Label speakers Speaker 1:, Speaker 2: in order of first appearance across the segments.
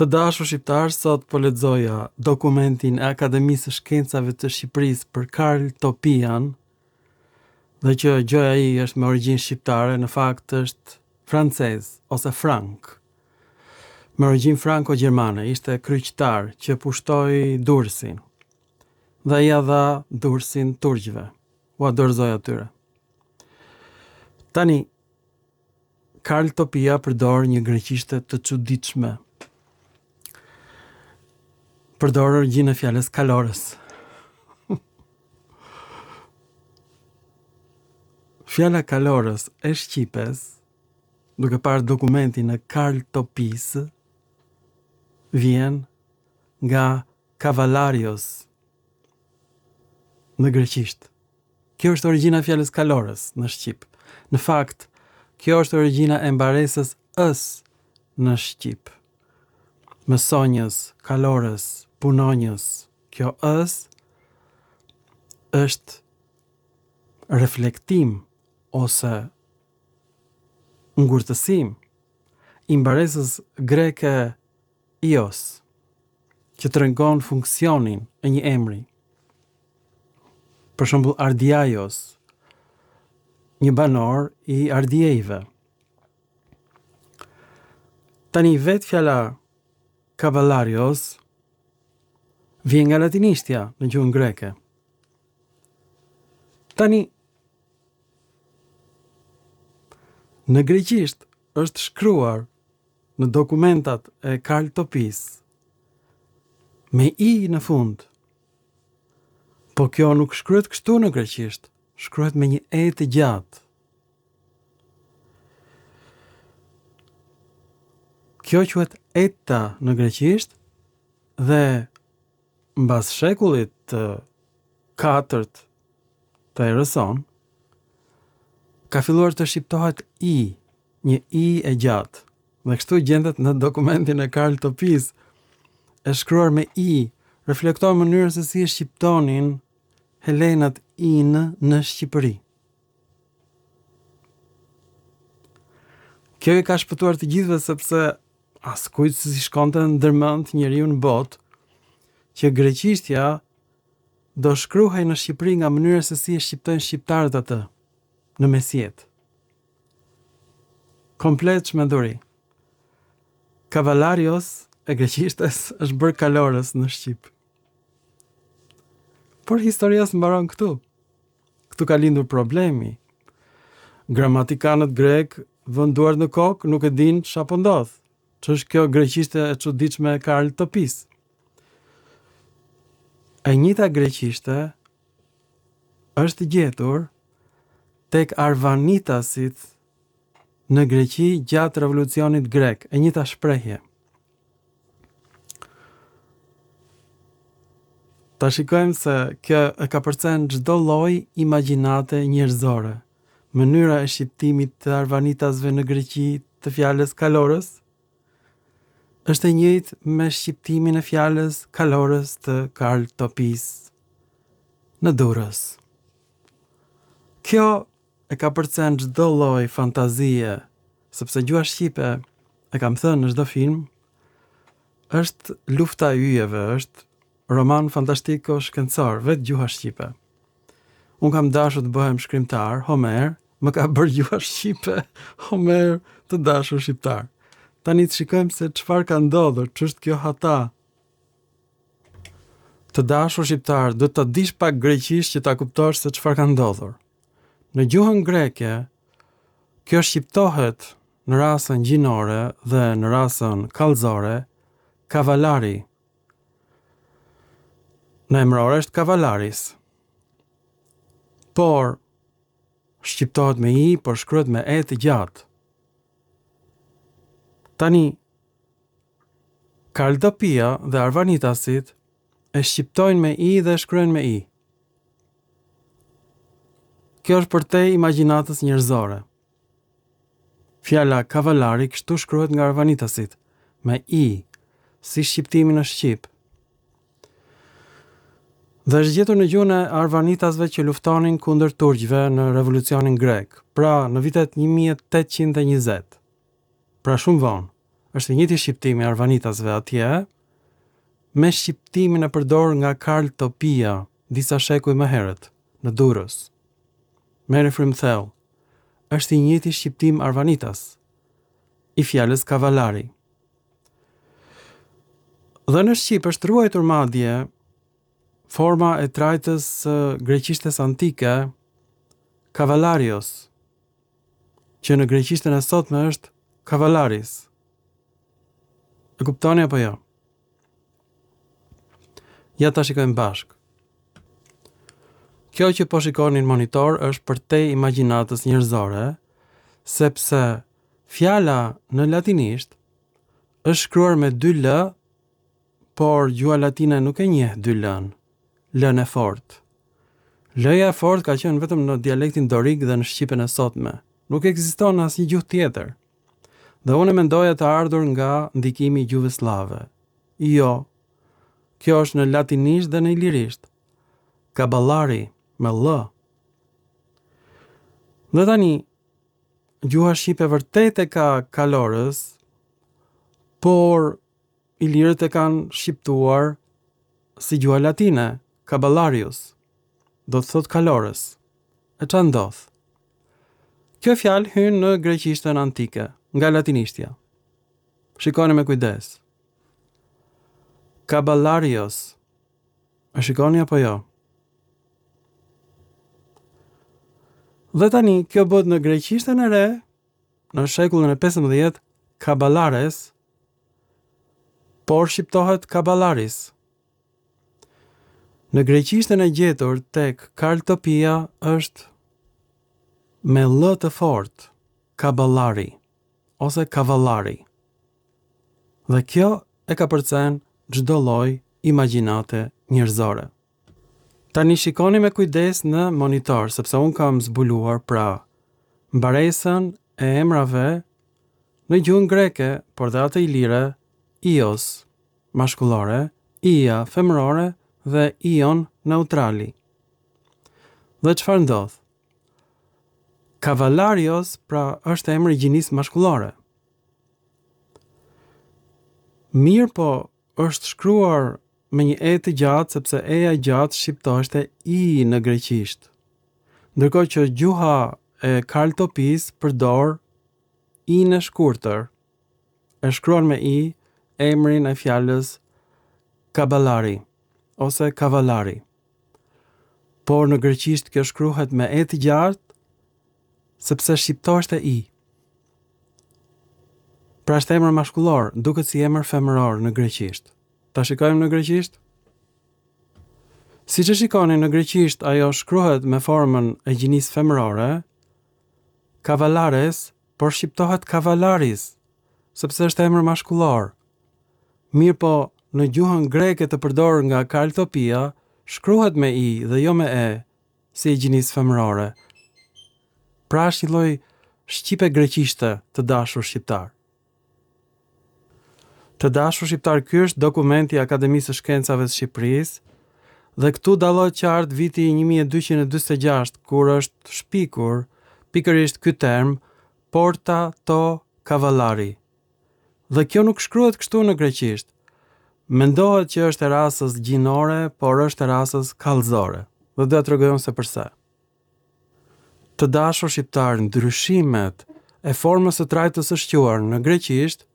Speaker 1: Të dashur shqiptar, sot po lexoja dokumentin e Akademisë së Shkencave të Shqipërisë për Karl Topian, dhe që gjoja ai është me origjinë shqiptare, në fakt është francez ose frank. Me origjinë franko-gjermane, ishte kryqëtar që pushtoi Durrësin. Dhe ai dha Durrësin turqëve, u dorëzoi atyre. Tani Karl Topia përdor një greqishte të çuditshme. Përdor origjinë e fjalës kalorës. Fjala kalorës e shqipes, duke parë dokumentin e Karl Topis, vjen nga kavalarios në greqisht. Kjo është origjina e fjalës kalorës në shqip. Në fakt, kjo është origjina e mbaresës ës në shqip. Mësonjës, kalorës, punonjës. Kjo ës është reflektim ose ngurtësim i mbaresës greke ios, që tregon funksionin e një emri. Për shembull Ardiaios, një banor i Ardiejve. Tani vetë fjala kavalarios vjen nga latinishtja në gjuhën greke. Tani në greqisht është shkruar në dokumentat e Karl Topis me i në fund. Po kjo nuk shkruhet kështu në greqisht, shkruhet me një e të gjatë. Kjo quhet eta në greqisht dhe mbas shekullit të 4 të erës sonë, ka filluar të shqiptohet i, një i e gjatë. Dhe kështu gjendet në dokumentin e Karl Topis, e shkruar me i, reflekton mënyrën se si e shqiptonin helenat në Shqipëri. Kjo i ka shpëtuar të gjithëve sepse askujt si shkonte ndërmend njeriu në botë që greqishtja do shkruhej në Shqipëri nga mënyra se si e shqiptojnë shqiptarët atë në mesjet. Komplet çmenduri. Kavalarios e greqishtes është bërë kalorës në Shqip. Por historia s'mbaron këtu. Këtu ka lindur problemi. Gramatikanët grek vënë duart në kokë, nuk e dinë çfarë po ndodh. Ç'është kjo greqishte e çuditshme e Karl Topis? E njëjta greqishte është gjetur tek arvanitasit në Greqi gjatë revolucionit grek, e njëjta shprehje. Ta shikojmë se kjo e ka përcen çdo lloj imagjinate njerëzore. Mënyra e shqiptimit të arvanitasve në Greqi të fjalës kalorës është e njëjtë me shqiptimin e fjalës kalorës të Karl Topis në Durrës. Kjo e ka përcen çdo lloj fantazie, sepse gjuha shqipe, e kam thënë në çdo film, është lufta e yjeve, është roman fantastiko shkencor, vetë gjuha shqipe. Unë kam dashur të bëhem shkrimtar, Homer, më ka bërë gjuha shqipe, Homer të dashur shqiptar. Tani të shikojmë se çfarë ka ndodhur, ç'është kjo hata. Të dashur shqiptar, do të dish pak greqisht që ta kuptosh se çfarë ka ndodhur. Në gjuhën greke, kjo shqiptohet në rasën gjinore dhe në rasën kallëzore, kavalari. Në emërore është kavalaris. Por shqiptohet me i, por shkruhet me e të gjatë. Tani, Karl Topia dhe arvanitasit e shqiptojnë me i dhe shkruajnë me i. Kjo është përtej imagjinatës njerëzore. Fjala kavalari kështu shkruhet nga arvanitasit, me i, si shqiptimi në Shqip. Dhe është gjetur në gjuhën e arvanitasve që luftonin kundër turqëve në revolucionin grek, pra në vitet 1820. Pra shumë vonë, është i njëjti shqiptimi arvanitasve atje, me shqiptimin e përdor nga Karl Topia disa shekuj më herët në Durrës. Merri frymthell, është i njëjti shqiptim arvanitas i fjalës kavalari. Dhe në Shqip është ruajtur madje forma e trajtës greqishtes antike kavalarios, që në greqishtën e sotme është kavalaris. E kuptoni apo jo? Ja ta shikojmë bashk. Kjo që po shikoni në monitor është përtej imagjinatës njerëzore, sepse fjala në latinisht është shkruar me 2 l, por gjuha latine nuk e njeh 2 l-n, l-n e fortë. L-ja e fortë ka qenë vetëm në dialektin dorik dhe në shqipen e sotme. Nuk ekziston në asnjë gjuhë tjetër. Dhe unë mendoja të ardhur nga ndikimi i gjuhëve slave. Jo, kjo është në latinisht dhe në ilirisht. Kaballari me l. Dhe tani, gjuha shqipe vërtet e ka kalorës, por ilirët e kanë shqiptuar si gjuha latine, kaballarius, do të thot kalorës. E ç'a ndodh? Kjo fjalë hyn në greqishtën antike, nga latinishtja. Shikoni me kujdes. Kaballarios. E shikoni apo jo? Dhe tani, kjo bëhet në greqishtën e re, në shekullin e 15, kaballares, por shqiptohet kaballaris. Në greqishtën e gjetur tek Karl Topia është me l të fortë, kaballari ose kavallari. Dhe kjo e ka përcen çdo lloj imagjinate njerëzore. Tani shikoni me kujdes në monitor, sepse unë kam zbuluar pra mbaresën e emrave në gjuhën greke, por dhe atë ilire, ios, mashkullore, ia, femërore, dhe ion, neutrali. Dhe çfarë ndodh? Kavallarios, pra, është emri i gjinisë mashkullore. Mirë po, është shkruar me një e të gjatë, sepse eja e gjatë shqiptoheshte i në greqisht. Ndërkohë që gjuha e Karl Topis përdor i në shkurtër, e shkruan me i emrin e fjalës kaballari ose kavallari. Por në greqisht kjo shkruhet me e të gjatë, sepse shqiptoheshte i. Pra është emër mashkullor, duket si emër femëror në greqisht. Ta shikojmë në greqisht? Si që shikoni në greqisht, ajo shkruhet me formën e gjinisë femërore, kavallares, por shqiptohet kavallaris, sepse është emër mashkullor. Mirë po, në gjuhën greke të përdorur nga Karl Topia, shkruhet me i dhe jo me e, si e gjinisë femërore. Pra është një lloj shqipe greqishte të dashur shqiptar. Të dashur shqiptar, ky është dokumenti i Akademisë së Shkencave të Shqipërisë, dhe këtu dallohet qartë viti 1246, kur është shpikur pikërisht ky term porta to kavallari. Dhe kjo nuk shkruhet kështu në greqisht. Mendohet që është e rasës gjinore, por është e rasës kallëzore. Dhe do t'ju tregoj se përse. Të dashur shqiptar, ndryshimet e formës së trajtës së shquar në greqisht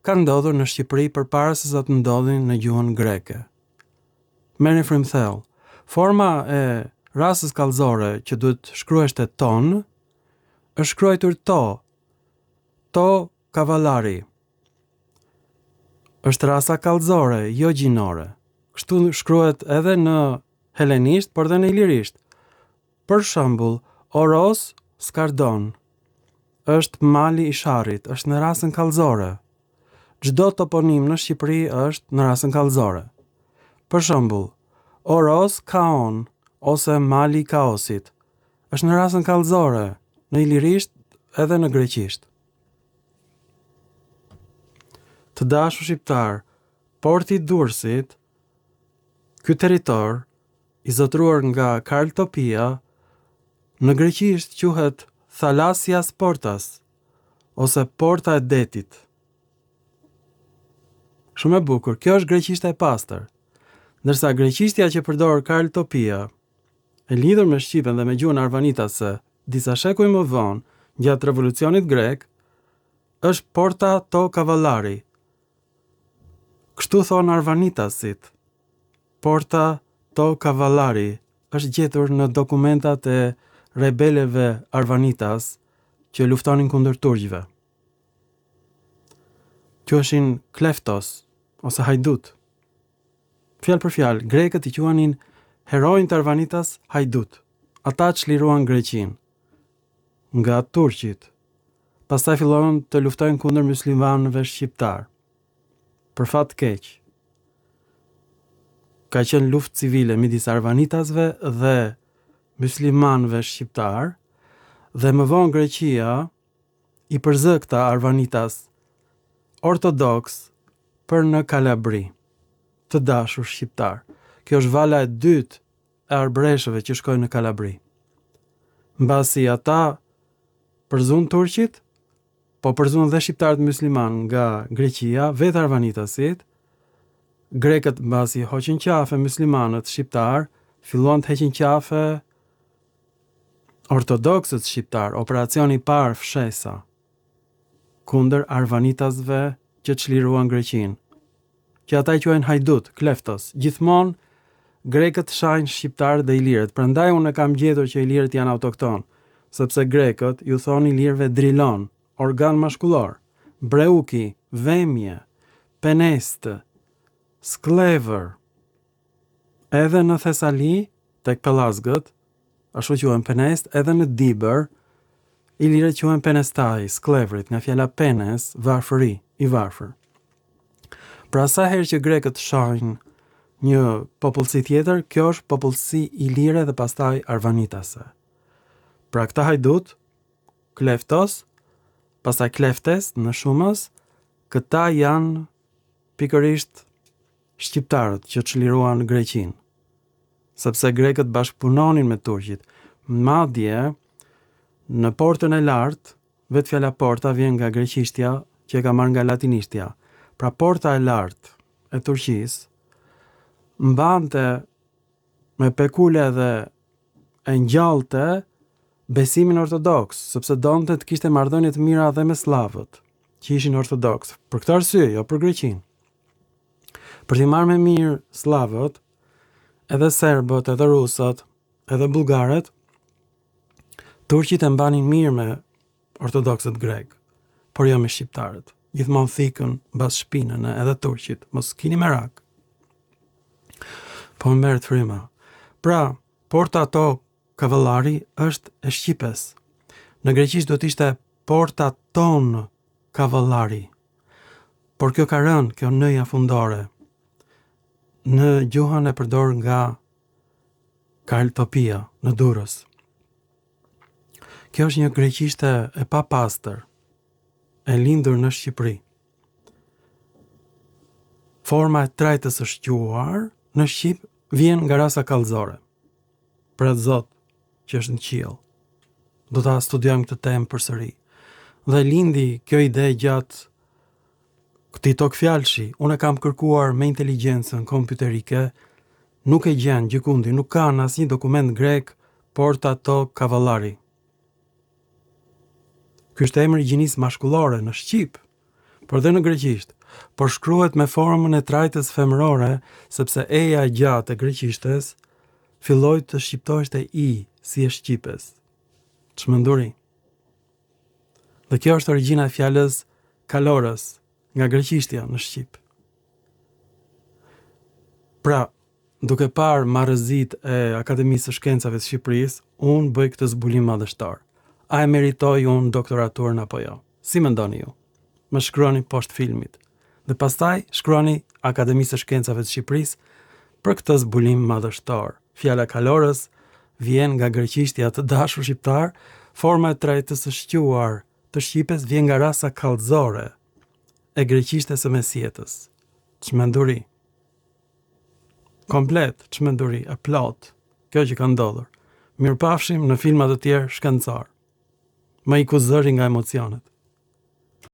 Speaker 1: kanë ndodhur në Shqipëri përpara se sa të ndodhin në gjuhën greke. Merrni frymthell. Forma e rasës kallëzore që duhet shkruheshte ton, është shkruar to kavallari. Është rasa kallëzore, jo gjinore. Kështu shkruhet edhe në helenisht, por dhe në ilirisht. Për shembull, Oros Skardon është mali i sharrit, është në rasën kallëzore. Çdo toponim në Shqipëri është në rasën kallëzore. Për shembull, Oros Kaon ose mali i kaosit është në rasën kallëzore, në ilirisht edhe në greqisht. Të dashur shqiptar, porti i Durrësit, ky territor i zotëruar nga Karl Topia, në greqisht quhet Thalassias Portas ose Porta e Detit. Shumë e bukur. Kjo është greqishta e pastër. Ndërsa greqishtja që përdor Karltopia, e lidhur me shqipen dhe me gjuhën arvanitase, disa shekuj më vonë, gjatë revolucionit grek, është Porta to Cavallari. Kështu thonë arvanitasit. Porta to Cavallari është gjetur në dokumentat e rebeleve arvanitas që luftonin kundër turqëve. Quheshin Kleftos ose hajdut. Fjalë për fjalë, grekët i quanin herojnë të arvanitas hajdut. Ata çliruan Greqinë nga turqit. Pastaj filluan të luftojnë kundër muslimanëve shqiptar. Për fat keq, ka qenë luftë civile midis arvanitasve dhe muslimanëve shqiptar, dhe më vonë Greqia i përzë këta arvanitas ortodoks për në Kalabri, të dashur shqiptar. Kjo është vala e dytë e arbreshëve që shkojnë në Kalabri. Mbasi ata përzun turqit, po përzun dhe shqiptarët musliman nga Greqia, vetë arvanitasit, grekët mbasi hoqin qafe muslimanët shqiptar, filluan të heqin qafe ortodoksët shqiptar, operacioni i parë fshesa kundër arvanitasve që çliruan Greqinë, që ata i quajnë hajdut, Kleftos. Gjithmonë grekët shajnë shqiptarët dhe ilirët. Prandaj unë kam gjetur që ilirët janë autokton, sepse grekët ju thonë ilirëve drilon, organ mashkullor, breuki, vemje, penest, sklever. Edhe në Thesali, tek Pellazgët, ashtu quhen penest, edhe në Dibër, ilirët quhen penestai, sklevrit, nga fjala penes, varfëri, i varfër. Pra sa herë që grekët shajnë një popullsi tjetër, kjo është popullsi ilire dhe pastaj arvanitase. Pra këta hajdut, Kleftos, pastaj Kleftes në shumës, këta janë pikërisht shqiptarët që çliruan Greqinë. Sepse grekët bashkëpunonin me turqit. Madje në portën e lartë, vetë fjala porta vjen nga greqishtja që e ka marrë nga latinishtja. Pra porta e lartë e Turqisë mbante me pekule dhe e ngjallte besimin ortodoks, sepse donte të kishte marrëdhënie të mira edhe me slavët, që ishin ortodoks. Për këtë arsye, jo për Greqinë. Për t'i marrë me mirë slavët, edhe serbët, edhe rusët, edhe bullgarët, turqit e mbanin mirë me ortodoksët grek, por jo me shqiptarët. Gjithmonë thikën mbas shpinën edhe turqit, mos kini merak. Po më merret fryma. Pra, Porta to Cavallari është e shqipes. Në greqisht do të ishte Porta ton Cavallari. Por kjo ka rënë, kjo nëja fundore. Në gjuhën e përdor nga Karltopia në Durrës. Kjo është një greqishte e papastër, e lindur në Shqipëri. Forma e trajtës së shquar në Shqip vjen nga rasa kallëzore. Pra Zot që është në qiell. Do ta studiojmë këtë temë përsëri. Dhe lindi kjo ide gjatë këtij tokfjalshi. Unë kam kërkuar me inteligjencën kompjuterike, nuk e gjen gjikundi, nuk ka në asnjë dokument grek Porta to Cavallari. Ky është emri i gjinisë mashkullore në shqip, por dhe në greqisht, por shkruhet me formën e trajtës femërore, sepse eja e gjatë e greqishtes filloi të shqiptoheshte i si e shqipes. Çmenduri. Dhe kjo është origjina e fjalës kalorës nga greqishtja në shqip. Pra, duke parë marrëzitë e Akademisë së Shkencave të Shqipërisë, unë bëj këtë zbulim madhështor. A e meritoj unë doktoraturën apo jo? Si mendoni ju? Më shkruani poshtë filmit. Dhe pastaj shkruani Akademisë së Shkencave të Shqipërisë për këtë zbulim madhështor. Fjala kalorës vjen nga greqishtja të dashur shqiptar, forma e trajtës së shquar të shqipes vjen nga rasa kallëzore e greqishtes së mesjetës. Çmenduri. Komplet çmenduri, e plot. Kjo që ka ndodhur. Mirupafshim në filma të tjerë shkencor. Më iku zëri nga emocionet.